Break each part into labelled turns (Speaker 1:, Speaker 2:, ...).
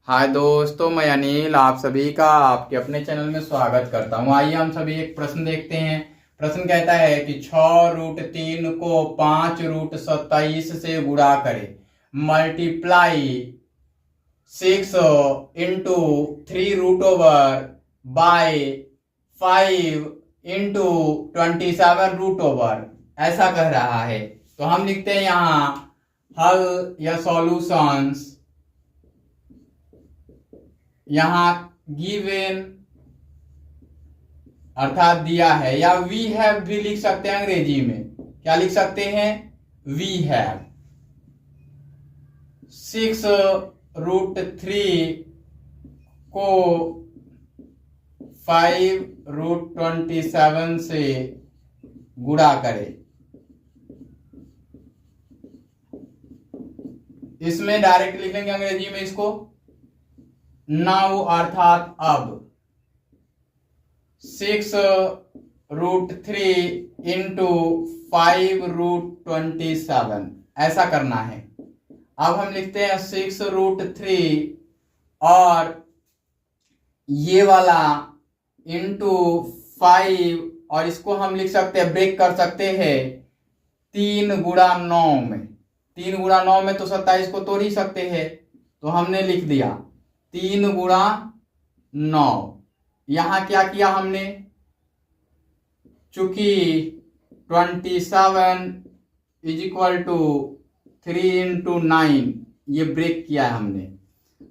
Speaker 1: हाय दोस्तों, मैं अनिल आप सभी का आपके अपने चैनल में स्वागत करता हूं। आइए हम सभी एक प्रश्न देखते हैं। प्रश्न कहता है कि 6√3 को 5√27 से गुणा करें। Multiply 6 into 3 root over by 5 into 27 root over, ऐसा कह रहा है। तो हम लिखते हैं यहाँ हल या सॉल्यूशंस। यहां गिवन अर्थात दिया है, या वी हैव भी लिख सकते हैं। अंग्रेजी में क्या लिख सकते हैं? वी हैव 6√3 को 5√27 से गुणा करें। इसमें डायरेक्ट लिख लेंगे अंग्रेजी में इसको। नाउ अर्थात अब 6√3 इंटू 5√27 ऐसा करना है। अब हम लिखते हैं 6√3 और ये वाला इंटू 5, और इसको हम लिख सकते हैं, ब्रेक कर सकते हैं 3×9 में। 3×9 में तो 27 को तोड़ ही सकते हैं, तो हमने लिख दिया 3×9। यहां क्या किया हमने, चूंकि 27 = 3×9 ये ब्रेक किया है हमने।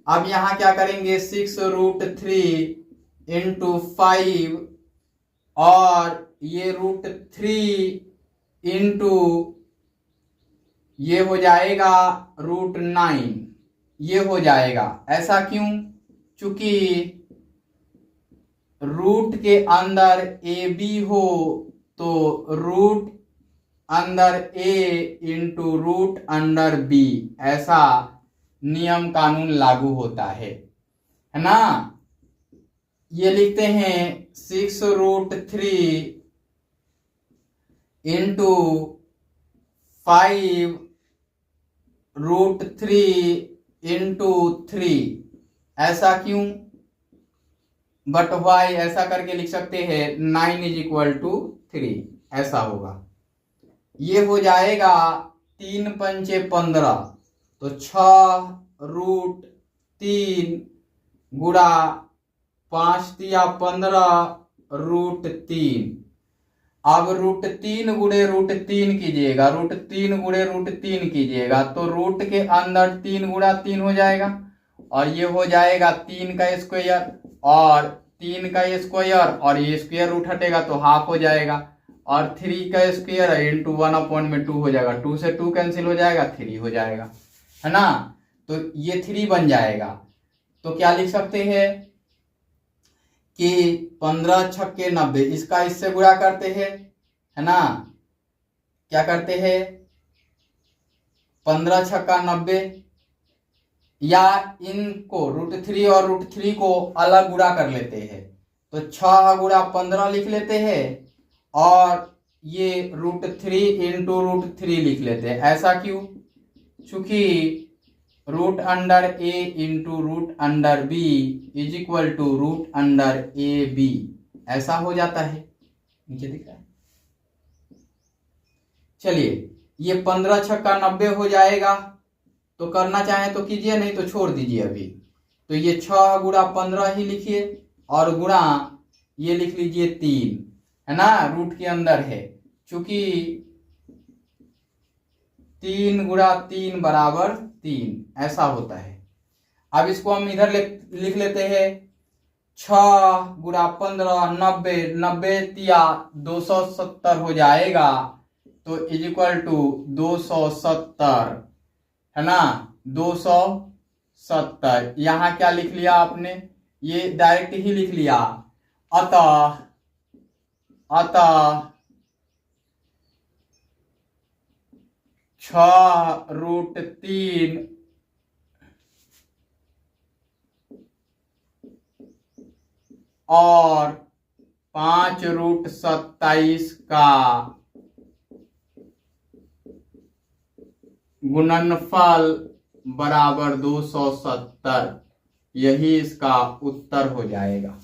Speaker 1: अब यहां क्या करेंगे, 6√3 इंटू 5 और ये √3 इंटू ये हो जाएगा √9, ये हो जाएगा। ऐसा क्यों? चूंकि रूट के अंदर ए बी हो तो root under a into root under B, ऐसा नियम कानून लागू होता है ना। ये लिखते हैं 6√3 इंटू 5√3 इंटू 3। ऐसा क्यों? बट वाई ऐसा करके लिख सकते हैं 9 = 3, ऐसा होगा। ये हो जाएगा 3×5 = 15, तो 6√3 गुणा 5×3 = 15√3। अब √3 गुणे √3 कीजिएगा, √3 गुणे √3 कीजिएगा तो रूट के अंदर 3×3 हो जाएगा, और ये हो जाएगा 3 का स्क्वायर और 3 का स्क्वायर, और ये स्क्वायर रूट हटेगा तो हाफ हो जाएगा, और 3 का स्क्वायर इंटू 1/2 हो जाएगा। 2 से 2 कैंसिल हो जाएगा, 3 हो जाएगा, है ना। तो ये 3 बन जाएगा। तो क्या लिख सकते हैं कि 15×6 = 90, इसका इससे गुणा करते हैं, है ना। क्या करते हैं, 15×6 = 90, या इनको √3 और √3 को अलग गुणा कर लेते हैं, तो 6×15 लिख लेते हैं, और ये √3 इंटू √3 लिख लेते हैं। ऐसा क्यों? चूंकि root under a into root under b = root under a b, ऐसा हो जाता है। नीचे दिख रहा है। चलिए, ये 15×6 = 90 हो जाएगा। तो करना चाहे तो कीजिए, नहीं तो छोड़ दीजिए अभी। तो ये 6×15 ही लिखिए, और गुणा ये लिख लीजिए 3, है ना, रूट के अंदर है। चूंकि 3×3 = 3, ऐसा होता है। अब इसको हम इधर लिख लेते हैं। 6×15 90, 90×3 = 270 हो जाएगा, तो = 270, है ना, 270। यहां क्या लिख लिया आपने, ये डायरेक्ट ही लिख लिया। अतः 6√3 और 5√27 का गुणनफल बराबर 270। यही इसका उत्तर हो जाएगा।